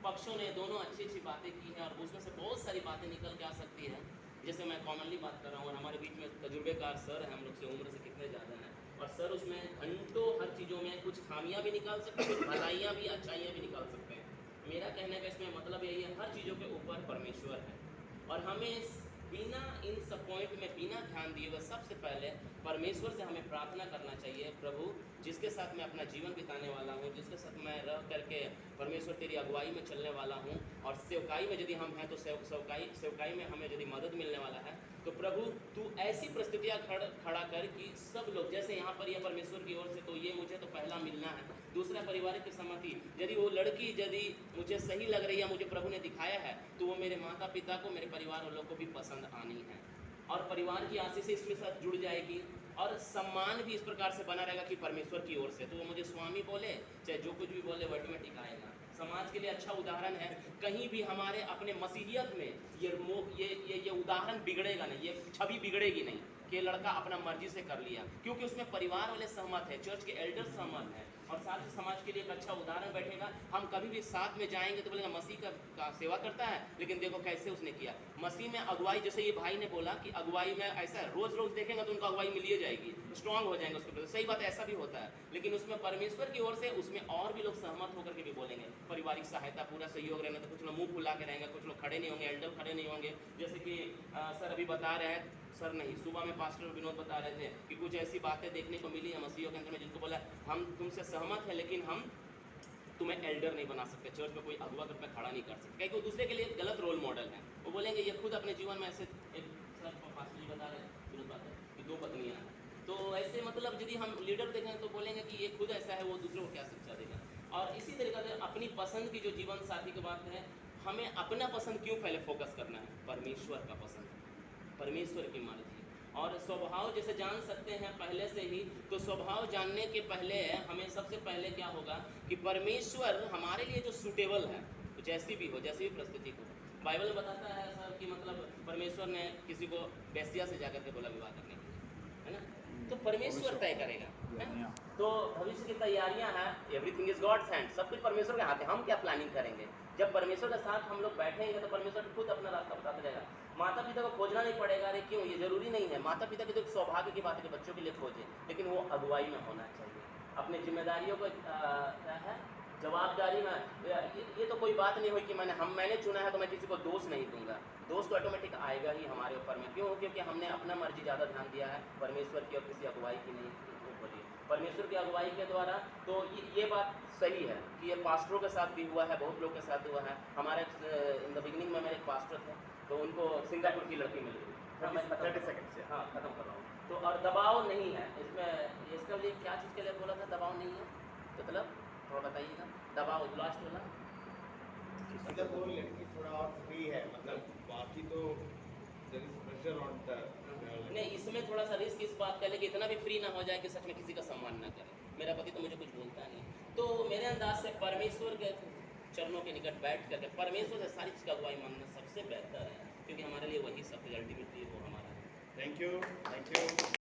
पक्षों ने दोनों अच्छी अच्छी बातें की हैं और उसमें से बहुत सारी बातें निकल के आ सकती हैं। जैसे मैं कॉमनली बात कर रहा हूँ और हमारे बीच में तजुर्बेकार सर हैं, हम लोग से उम्र से कितने ज़्यादा हैं, और सर उसमें घंटों हर चीज़ों में कुछ खामियां भी निकाल सकते हैं, कुछ भलाइयाँ भी, अच्छाइयाँ भी निकाल सकते हैं। मेरा कहने का इसमें मतलब यही है, हर चीज़ों के ऊपर परमेश्वर है और हमें बिना इन सब पॉइंट में बिना ध्यान दिए हुए सबसे पहले परमेश्वर से हमें प्रार्थना करना चाहिए, प्रभु जिसके साथ मैं अपना जीवन बिताने वाला हूँ, जिसके साथ मैं रह करके परमेश्वर तेरी अगुवाई में चलने वाला हूँ, और सेवकाई में यदि हम हैं तो सेवकाई में हमें यदि मदद मिलने वाला है, तो प्रभु तू ऐसी परिस्थितियाँ खड़ा कर कि सब लोग, जैसे यहाँ पर यह परमेश्वर की ओर से, तो ये मुझे तो पहला मिलना है, दूसरा पारिवारिक की सहमति, यदि वो लड़की यदि मुझे सही लग रही है, मुझे प्रभु ने दिखाया है, तो वो मेरे माता पिता को, मेरे परिवार वालों को भी पसंद आनी है, और परिवार की आशीष इसके साथ जुड़ जाएगी, और सम्मान भी इस प्रकार से बना रहेगा कि परमेश्वर की ओर से, तो वो मुझे स्वामी बोले चाहे जो कुछ भी बोले, वो ऑटोमेटिक आएगा। समाज के लिए अच्छा उदाहरण है, कहीं भी हमारे अपने मसीहियत में ये उदाहरण बिगड़ेगा नहीं, ये छवि बिगड़ेगी नहीं कि लड़का अपना मर्जी से कर लिया, क्योंकि उसमें परिवार वाले सहमत है, चर्च के एल्डर सहमत है, और साथ ही समाज के लिए एक अच्छा उदाहरण बैठेगा। हम कभी भी साथ में जाएंगे तो बोलेंगे मसीह का सेवा करता है, लेकिन देखो कैसे उसने किया। मसीह में अगुवाई, जैसे ये भाई ने बोला कि अगुवाई में ऐसा है, रोज रोज देखेंगे तो उनको अगुवाई मिल ही जाएगी, स्ट्रांग हो जाएंगे उसके प्रति, सही बात है, ऐसा भी होता है, लेकिन उसमें परमेश्वर की ओर से उसमें और भी लोग सहमत होकर के भी बोलेंगे। पारिवारिक सहायता, पूरा सहयोग रहना, तो कुछ लोग मुंह फुला के रहेंगे, कुछ लोग खड़े नहीं होंगे, एल्डर खड़े नहीं होंगे, जैसे कि सर अभी बता रहे हैं, सर नहीं, सुबह में पास्टर विनोद बता रहे थे कि कुछ ऐसी बातें देखने को मिली है मसीहों के अंदर में, जिनको बोला हम तुमसे सहमत हैं, लेकिन हम तुम्हें एल्डर नहीं बना सकते, चर्च में कोई अगुवा करके खड़ा नहीं कर सकते, क्योंकि वो दूसरे के लिए गलत रोल मॉडल है। वो बोलेंगे, ये खुद अपने जीवन में ऐसे, एक सर पास्टर जी बता रहे हैं विनोद बात है कि 2 पत्नियां हैं, तो ऐसे मतलब यदि हम लीडर देखें तो बोलेंगे कि ये खुद ऐसा है, वो दूसरों को क्या शिक्षा देगा। और इसी तरीके से अपनी पसंद की जो जीवन साथी की बात है, हमें अपना पसंद क्यों पहले फोकस करना है, परमेश्वर का पसंद, परमेश्वर की मर्जी, और स्वभाव जैसे जान सकते हैं पहले से ही, तो स्वभाव जानने के पहले हमें सबसे पहले क्या होगा कि परमेश्वर हमारे लिए जो सूटेबल है, तो जैसी भी हो, जैसी भी परिस्थिति हो, बाइबल बताता है सर कि मतलब परमेश्वर ने किसी को बेस्या से जाकर के बोला विवाह करने के लिए, है ना, तो परमेश्वर तय करेगा, है ना? तो भविष्य की तैयारियां हैं, एवरीथिंग इज गॉड्स हैंड, सब कुछ परमेश्वर के हाथ है, हम क्या प्लानिंग करेंगे। जब परमेश्वर के साथ हम लोग बैठेंगे तो परमेश्वर खुद अपना रास्ता बताता रहेगा। माता पिता को खोजना नहीं पड़ेगा, अरे क्यों, ये जरूरी नहीं है, माता पिता की तो सौभाग्य की बात है कि बच्चों के लिए खोजें, लेकिन वो अगुवाई में होना चाहिए, अपनी जिम्मेदारियों को क्या है, जवाबदारी में। ये तो कोई बात नहीं हुई कि मैंने चुना है तो मैं किसी को दोष नहीं दूंगा, दोष तो ऑटोमेटिक आएगा ही हमारे ऊपर में, क्यों, क्योंकि हमने अपना मर्जी ज़्यादा ध्यान दिया है, परमेश्वर की और किसी अगुवाई की नहीं बोलिए, परमेश्वर की अगुवाई के द्वारा। तो ये बात सही है कि ये पास्टरों के साथ भी हुआ है, बहुत लोग के साथ हुआ है। हमारे इन द बिगिनिंग में मेरे एक पास्टर थे, तो उनको सिंगापुर की लड़की मिल गई, हाँ मैं 30 सेकंड से हाँ खत्म कर रहा हूँ। तो और दबाव नहीं है इसमें, इसके लिए क्या चीज़ के लिए बोला था दबाव नहीं है, मतलब थोड़ा बताइएगा, दबाव लास्ट वाला, मतलब वो लड़की थोड़ा और फ्री है, मतलब बाकी तो there is pressure on the नहीं, इसमें थोड़ा सा रिस्क इस बात का है कि इतना भी फ्री ना हो जाए कि सच में किसी का सम्मान ना करे। मेरा पति तो मुझे कुछ बोलता नहीं, तो मेरे अंदाज से परमेश्वर के चरणों के निकट बैठ करके परमेश्वर से सारी चीज़ का अगुवाई मानना सबसे बेहतर है, क्योंकि हमारे लिए वही सब अल्टीमेटली वो हमारा है। Thank you.